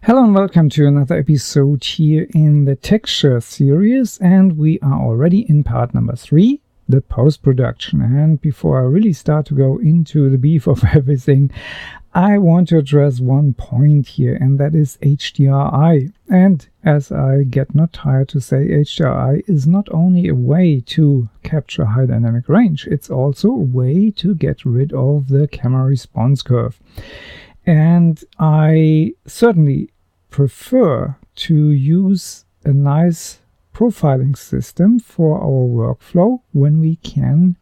Hello and welcome to another episode here in the texture series, and we are already in part number 3, the post-production. And before I really start to go into the beef of everything, I want to address one point here, and that is HDR. And as I get not tired to say, HDR is not only a way to capture high dynamic range, it's also a way to get rid of the camera response curve. And I certainly prefer to use a nice profiling system for our workflow when we can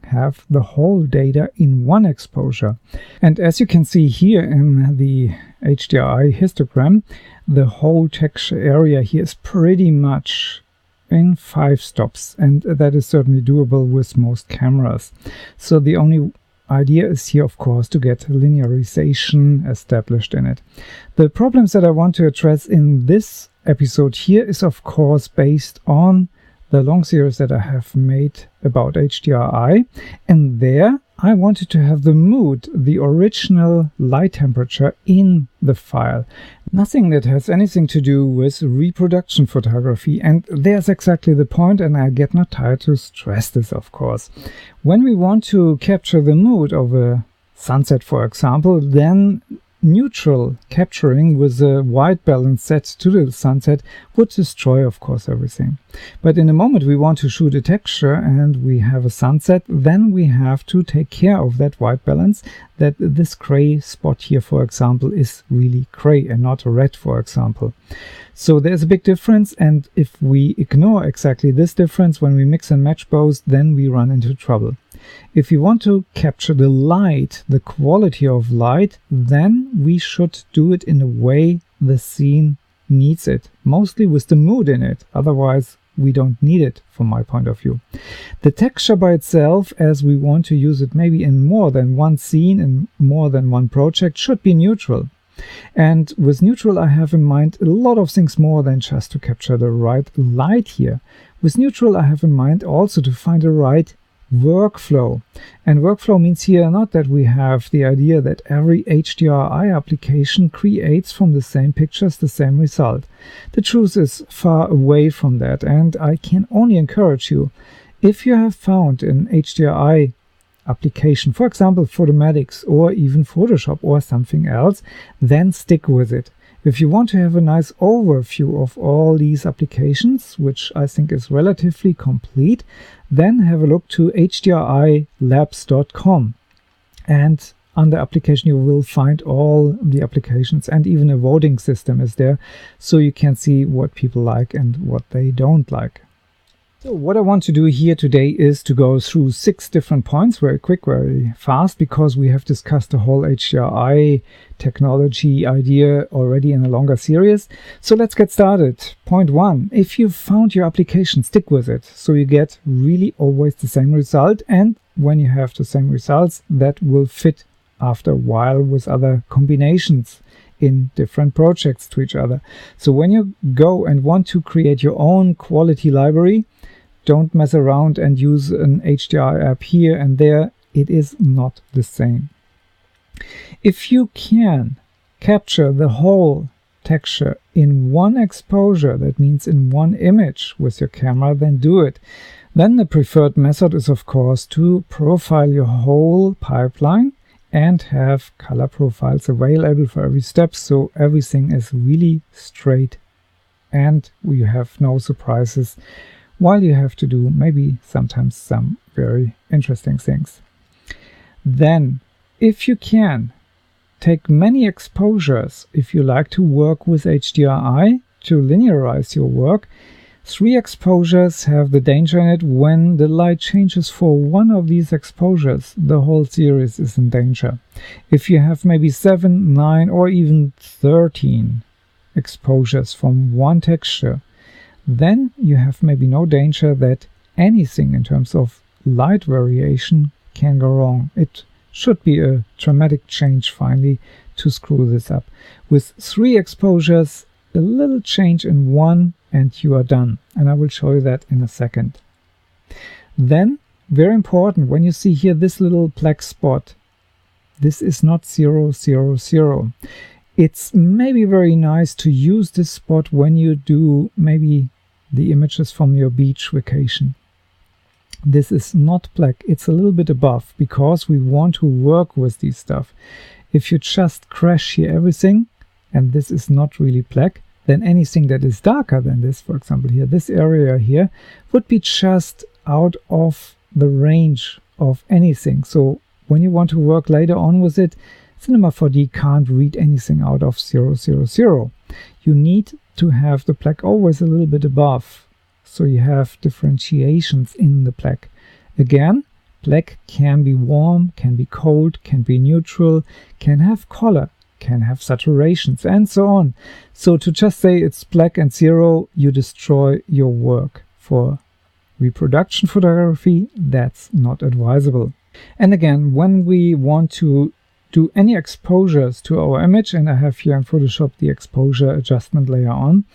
have the whole data in one exposure. And as you can see here in the HDR histogram, the whole texture area here is pretty much in 5 stops, and that is certainly doable with most cameras. So the only idea is here, of course, to get linearization established in it. The problems that I want to address in this episode here is, of course, based on the long series that I have made about HDR, and there I wanted to have the mood, the original light temperature in the file. Nothing that has anything to do with reproduction photography, and there's exactly the point, and I get not tired to stress this, of course. When we want to capture the mood of a sunset, for example, then neutral capturing with a white balance set to the sunset would destroy, of course, everything. But in the moment we want to shoot a texture and we have a sunset, then we have to take care of that white balance, that this gray spot here, for example, is really gray and not red, for example. So there's a big difference, and if we ignore exactly this difference when we mix and match both, then we run into trouble. If you want to capture the light, the quality of light, then we should do it in a way the scene needs it, mostly with the mood in it. Otherwise, we don't need it from my point of view. The texture by itself, as we want to use it maybe in more than one scene, in more than one project, should be neutral. And with neutral, I have in mind a lot of things more than just to capture the right light here. With neutral, I have in mind also to find the right workflow. And workflow means here not that we have the idea that every HDR application creates from the same pictures the same result. The truth is far away from that, and I can only encourage you, if you have found an HDR application, for example Photomatix or even Photoshop or something else, then stick with it. If you want to have a nice overview of all these applications, which I think is relatively complete, then have a look to hdrilabs.com, and under application you will find all the applications, and even a voting system is there, so you can see what people like and what they don't like. So what I want to do here today is to go through 6 different points, very quick, very fast, because we have discussed the whole HDR technology idea already in a longer series. So let's get started. Point 1, if you found your application, stick with it, so you get really always the same result, and when you have the same results, that will fit after a while with other combinations in different projects to each other. So when you go and want to create your own quality library, don't mess around and use an HDR app here and there. It is not the same. If you can capture the whole texture in one exposure, that means in one image with your camera, then do it. Then the preferred method is, of course, to profile your whole pipeline and have color profiles available for every step, so everything is really straight and you have no surprises, while you have to do maybe sometimes some very interesting things. Then, if you can, take many exposures if you like to work with HDR to linearize your work. 3 exposures have the danger in it. When the light changes for one of these exposures, the whole series is in danger. If you have maybe 7, 9 or even 13 exposures from one texture, then you have maybe no danger that anything in terms of light variation can go wrong. It should be a dramatic change finally to screw this up. With 3 exposures, a little change in one and you are done, and I will show you that in a second. Then, very important, when you see here this little black spot, this is not 0, 0, 0. It's maybe very nice to use this spot when you do maybe the images from your beach vacation. This is not black, it's a little bit above, because we want to work with this stuff. If you just crash here everything, and this is not really black, then anything that is darker than this, for example here, this area here, would be just out of the range of anything. So when you want to work later on with it, Cinema 4D can't read anything out of 000. You need to have the black always a little bit above, so you have differentiations in the black. Again, black can be warm, can be cold, can be neutral, can have color, can have saturations, and so on. So to just say it's black and 0, you destroy your work. For reproduction photography, that's not advisable. And again, when we want to do any exposures to our image, and I have here in Photoshop the exposure adjustment layer on,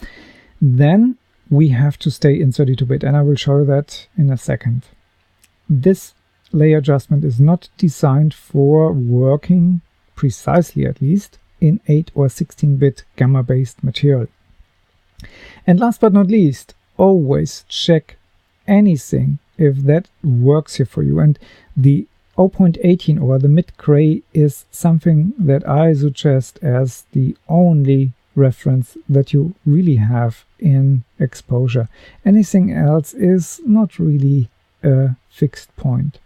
then we have to stay in 32-bit, and I will show you that in a second. This layer adjustment is not designed for working precisely, at least, in 8 or 16-bit gamma-based material. And last but not least, always check anything if that works here for you. And the 0.18 or the mid-gray is something that I suggest as the only reference that you really have in exposure. Anything else is not really a fixed point.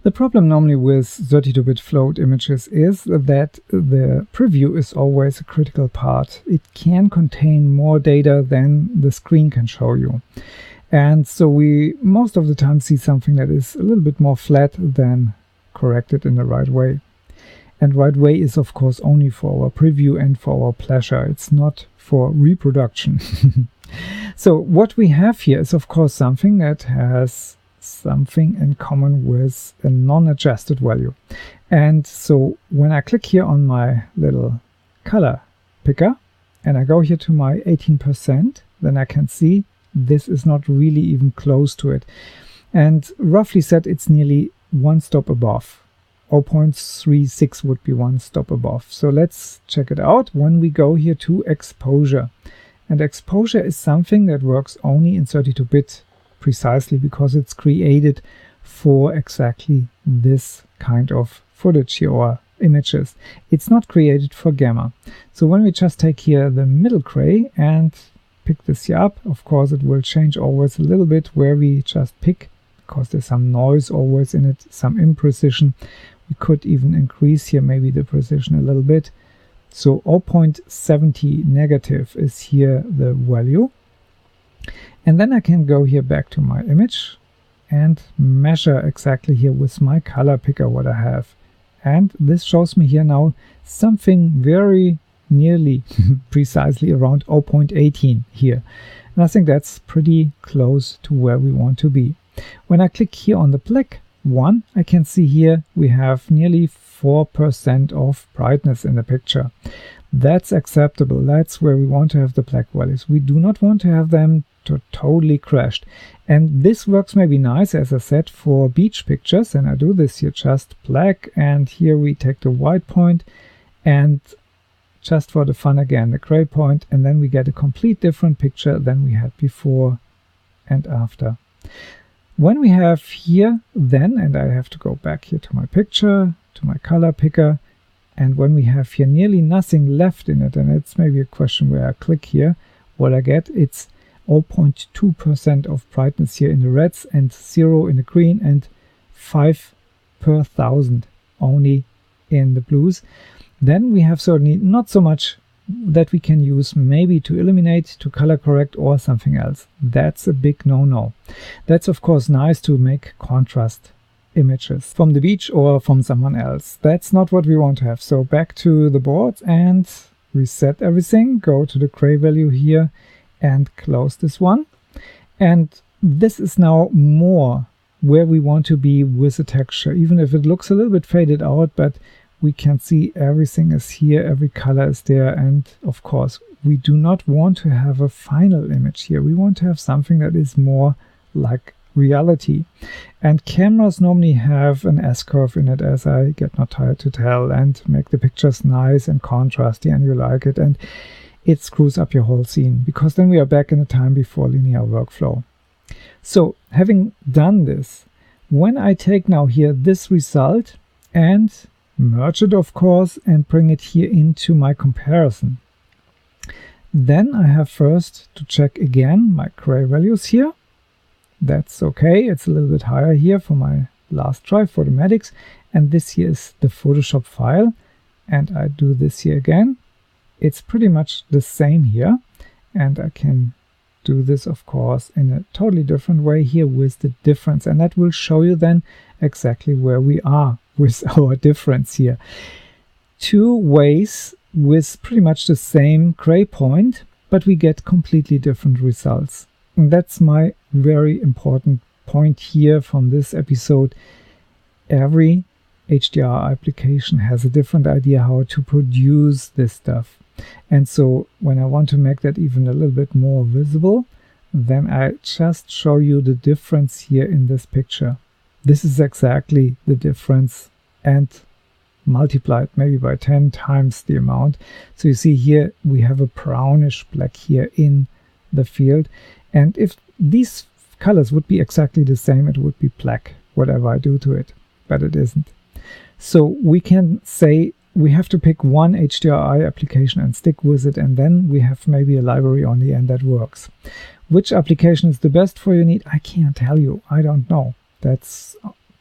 The problem normally with 32-bit float images is that the preview is always a critical part. It can contain more data than the screen can show you. And so we most of the time see something that is a little bit more flat than corrected in the right way. And right way is of course only for our preview and for our pleasure. It's not for reproduction. So what we have here is of course something that has something in common with a non-adjusted value. And so when I click here on my little color picker and I go here to my 18%, then I can see this is not really even close to it. And roughly said, it's nearly one stop above. 0.36 would be one stop above. So let's check it out when we go here to exposure. And exposure is something that works only in 32-bit precisely because it's created for exactly this kind of footage here or images. It's not created for gamma. So when we just take here the middle gray and pick this here up, of course it will change always a little bit where we just pick, because there's some noise always in it, some imprecision. We could even increase here maybe the precision a little bit. So 0.70 negative is here the value. And then I can go here back to my image and measure exactly here with my color picker what I have. And this shows me here now something very nearly precisely around 0.18 here. And I think that's pretty close to where we want to be. When I click here on the black one, I can see here we have nearly 4% of brightness in the picture. That's acceptable. That's where we want to have the black values. We do not want to have them totally crashed. And this works maybe nice, as I said, for beach pictures. And I do this here just black, and here we take the white point and just for the fun again the gray point, and then we get a complete different picture than we had before and after. When we have here then, and I have to go back here to my picture, to my color picker, and when we have here nearly nothing left in it, and it's maybe a question where I click here, what I get, it's 0.2% of brightness here in the reds and 0 in the green and 5 per 1000 only in the blues. Then we have certainly not so much that we can use maybe to illuminate, to color correct or something else. That's a big no-no. That's of course nice to make contrast images from the beach or from someone else. That's not what we want to have. So back to the board and reset everything, go to the gray value here and close this one. And this is now more where we want to be with the texture, even if it looks a little bit faded out, but we can see everything is here, every color is there, and of course we do not want to have a final image here. We want to have something that is more like reality. And cameras normally have an S-curve in it, as I get not tired to tell, and make the pictures nice and contrasty and you like it, and it screws up your whole scene, because then we are back in the time before linear workflow. So having done this, when I take now here this result and merge it, of course, and bring it here into my comparison, then I have first to check again my gray values here. That's okay, it's a little bit higher here for my last try, Photomatics, and this here is the Photoshop file, and I do this here again. It's pretty much the same here, and I can do this, of course, in a totally different way here with the difference, and that will show you then exactly where we are with our difference here. Two ways with pretty much the same gray point, but we get completely different results. And that's my very important point here from this episode. Every HDR application has a different idea how to produce this stuff. And so when I want to make that even a little bit more visible, then I just show you the difference here in this picture. This is exactly the difference, and multiplied maybe by 10 times the amount. So you see here we have a brownish black here in the field, and if these colors would be exactly the same, it would be black, whatever I do to it, but it isn't. So we can say we have to pick one HDRI application and stick with it, and then we have maybe a library on the end that works. Which application is the best for your need? I can't tell you. I don't know. That's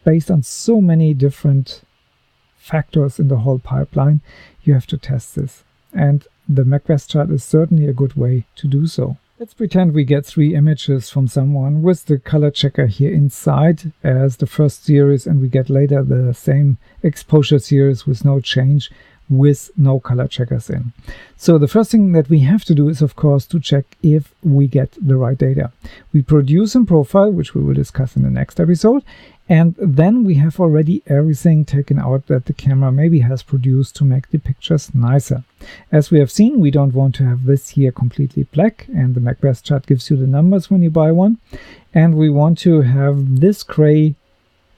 based on so many different factors in the whole pipeline. You have to test this. And the Macbeth chart is certainly a good way to do so. Let's pretend we get 3 images from someone with the color checker here inside as the first series, and we get later the same exposure series with no change, with no color checkers in. So the first thing that we have to do is, of course, to check if we get the right data. We produce a profile, which we will discuss in the next episode, and then we have already everything taken out that the camera maybe has produced to make the pictures nicer. As we have seen, we don't want to have this here completely black, and the Macbeth chart gives you the numbers when you buy one, and we want to have this gray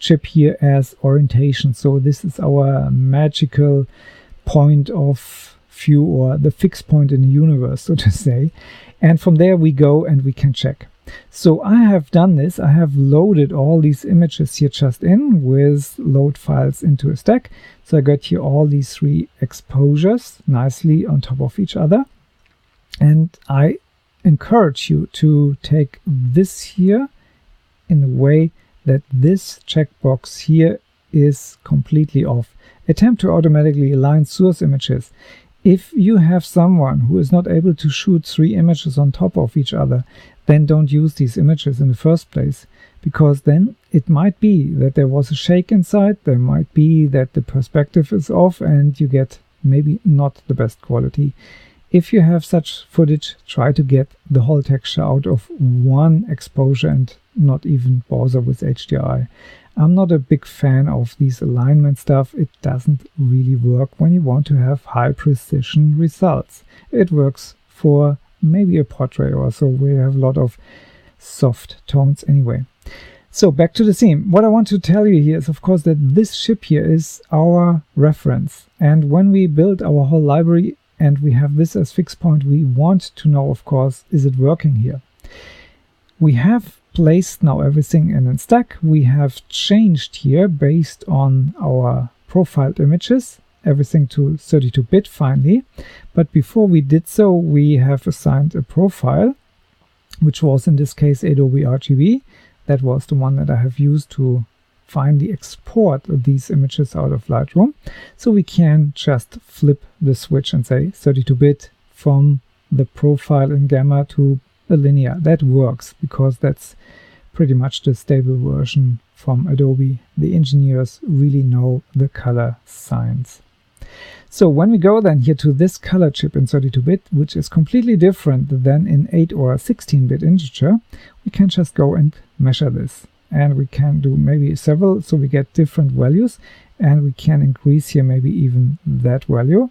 chip here as orientation. So this is our magical point of view, or the fixed point in the universe, so to say, and from there we go and we can check. So I have done this. I have loaded all these images here just in with load files into a stack. So I got here all these 3 exposures nicely on top of each other, and I encourage you to take this here in a way that this checkbox here is completely off. Attempt to automatically align source images. If you have someone who is not able to shoot 3 images on top of each other, then don't use these images in the first place, because then it might be that there was a shake inside, there might be that the perspective is off, and you get maybe not the best quality. If you have such footage, try to get the whole texture out of one exposure and not even bother with HDRI. I'm not a big fan of these alignment stuff. It doesn't really work when you want to have high precision results. It works for maybe a portrait or so, where you have a lot of soft tones anyway. So back to the theme. What I want to tell you here is, of course, that this ship here is our reference. And when we build our whole library and we have this as fixed point, we want to know, of course, is it working here? We have placed now everything in a stack. We have changed here based on our profiled images, everything to 32-bit finally. But before we did so, we have assigned a profile, which was in this case Adobe RGB. That was the one that I have used to finally export these images out of Lightroom. So we can just flip the switch and say 32-bit from the profile in Gamma to a linear. That works because that's pretty much the stable version from Adobe. The engineers really know the color science. So when we go then here to this color chip in 32-bit, which is completely different than in 8 or 16-bit integer, we can just go and measure this. And we can do maybe several, so we get different values, and we can increase here maybe even that value.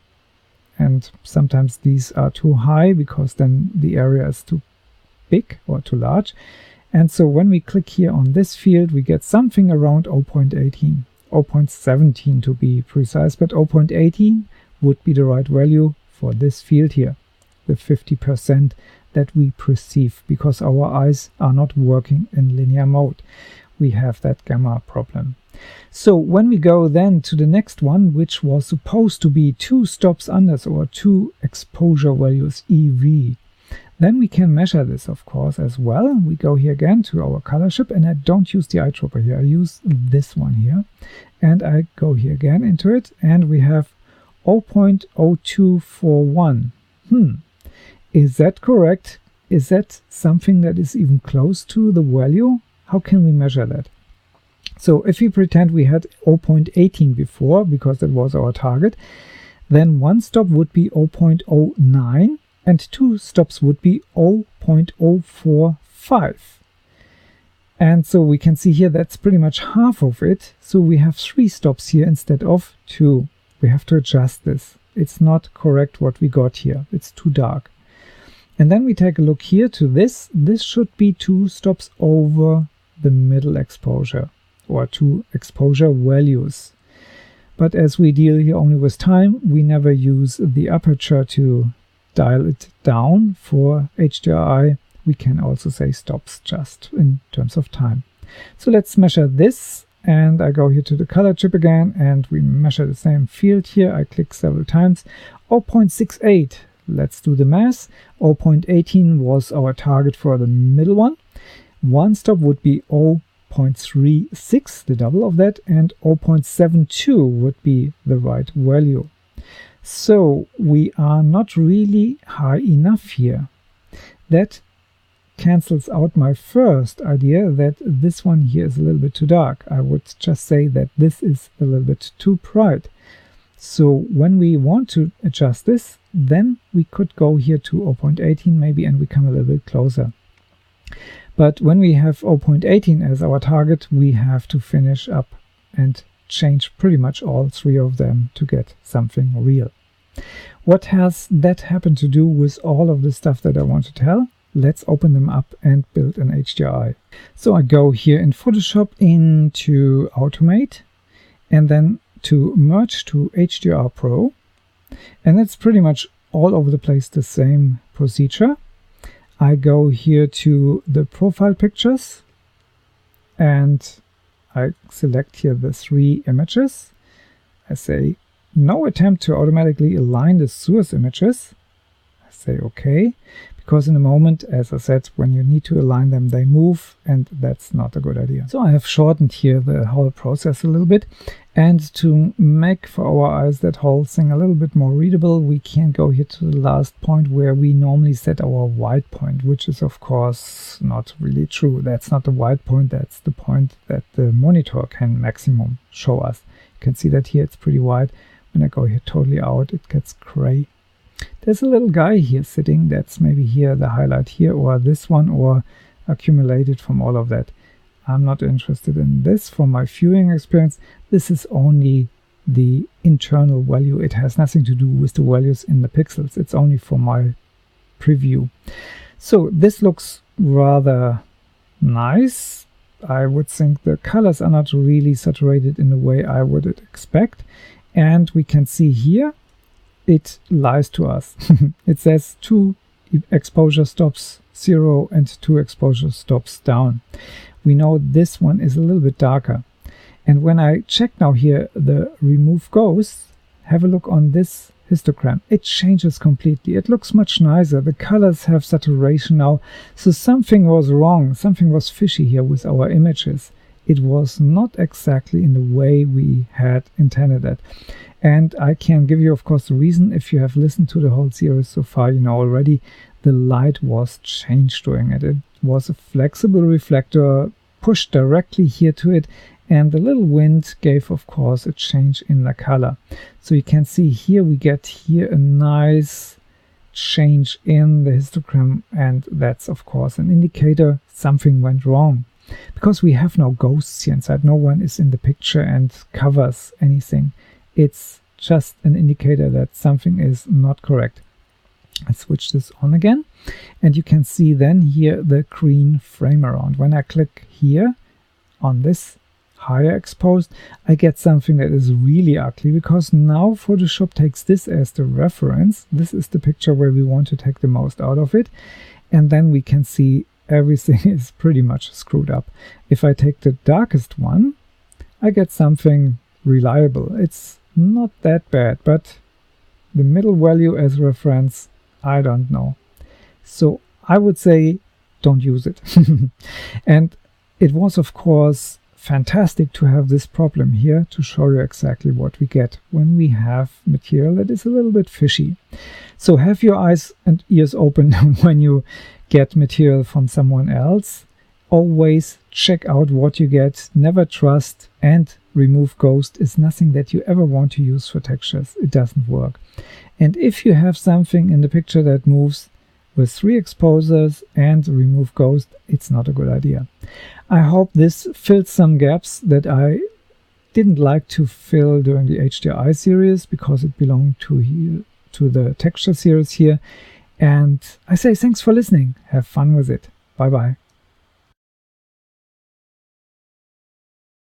And sometimes these are too high because then the area is too big or too large. And so when we click here on this field, we get something around 0.18, 0.17 to be precise, but 0.18 would be the right value for this field here, the 50% that we perceive, because our eyes are not working in linear mode. We have that gamma problem. So when we go then to the next one, which was supposed to be 2 stops under, or 2 exposure values EV, then we can measure this, of course, as well. We go here again to our color chip, and I don't use the eyedropper here, I use this one here, and I go here again into it, and we have 0.0241. Is that correct? Is that something that is even close to the value? How can we measure that? So if we pretend we had 0.18 before, because that was our target, then 1 stop would be 0.09 and 2 stops would be 0.045. And so we can see here that's pretty much half of it. So we have 3 stops here instead of 2. We have to adjust this. It's not correct what we got here. It's too dark. And then we take a look here to this. This should be 2 stops over the middle exposure, or 2 exposure values. But as we deal here only with time, we never use the aperture to dial it down for HDR. We can also say stops just in terms of time. So let's measure this, and I go here to the color chip again, and we measure the same field here. I click several times. 0.68. Let's do the math. 0.18 was our target for the middle one. 1 stop would be 0.36, the double of that, and 0.72 would be the right value. So we are not really high enough here. That cancels out my first idea that this one here is a little bit too dark. I would just say that this is a little bit too bright. So when we want to adjust this, then we could go here to 0.18 maybe, and we come a little bit closer. But when we have 0.18 as our target, we have to finish up and change pretty much all 3 of them to get something real. What has that happened to do with all of the stuff that I want to tell? Let's open them up and build an HDR. So I go here in Photoshop into Automate, and then to merge to HDR Pro, and it's pretty much all over the place the same procedure. I go here to the profile pictures, and I select here the 3 images. I say no attempt to automatically align the source images. I say OK, because in a moment, as I said, when you need to align them, they move, and that's not a good idea. So I have shortened here the whole process a little bit, and to make for our eyes that whole thing a little bit more readable, we can go here to the last point where we normally set our white point, which is of course not really true. That's not the white point, that's the point that the monitor can maximum show us. You can see that here it's pretty white. When I go here totally out, it gets gray. There's a little guy here sitting, that's maybe here the highlight here, or this one, or accumulated from all of that. I'm not interested in this for my viewing experience. This is only the internal value. It has nothing to do with the values in the pixels. It's only for my preview. So this looks rather nice. I would think the colors are not really saturated in the way I would expect. And we can see here, it lies to us. It says 2 exposure stops 0 and 2 exposure stops down. We know this one is a little bit darker. And when I check now here the remove ghosts, have a look on this histogram. It changes completely. It looks much nicer. The colors have saturation now. So something was wrong. Something was fishy here with our images. It was not exactly in the way we had intended it. And I can give you, of course, the reason. If you have listened to the whole series so far, you know already the light was changed during it. It was a flexible reflector pushed directly here to it, and the little wind gave, of course, a change in the color. So you can see here we get here a nice change in the histogram, and that's, of course, an indicator something went wrong. Because we have no ghosts here inside, no one is in the picture and covers anything. It's just an indicator that something is not correct. I switch this on again, and you can see then here the green frame around. When I click here on this higher exposed, I get something that is really ugly, because now Photoshop takes this as the reference. This is the picture where we want to take the most out of it, and then we can see everything is pretty much screwed up. If I take the darkest one, I get something reliable. It's not that bad, but the middle value as reference, I don't know. So I would say don't use it. And it was, of course, fantastic to have this problem here to show you exactly what we get when we have material that is a little bit fishy. So have your eyes and ears open when you get material from someone else. Always check out what you get, never trust, and remove ghost is nothing that you ever want to use for textures. It doesn't work. And if you have something in the picture that moves with 3 exposures and remove ghost, it's not a good idea. I hope this filled some gaps that I didn't like to fill during the HDR series, because it belonged to the texture series here. And I say thanks for listening. Have fun with it. Bye bye.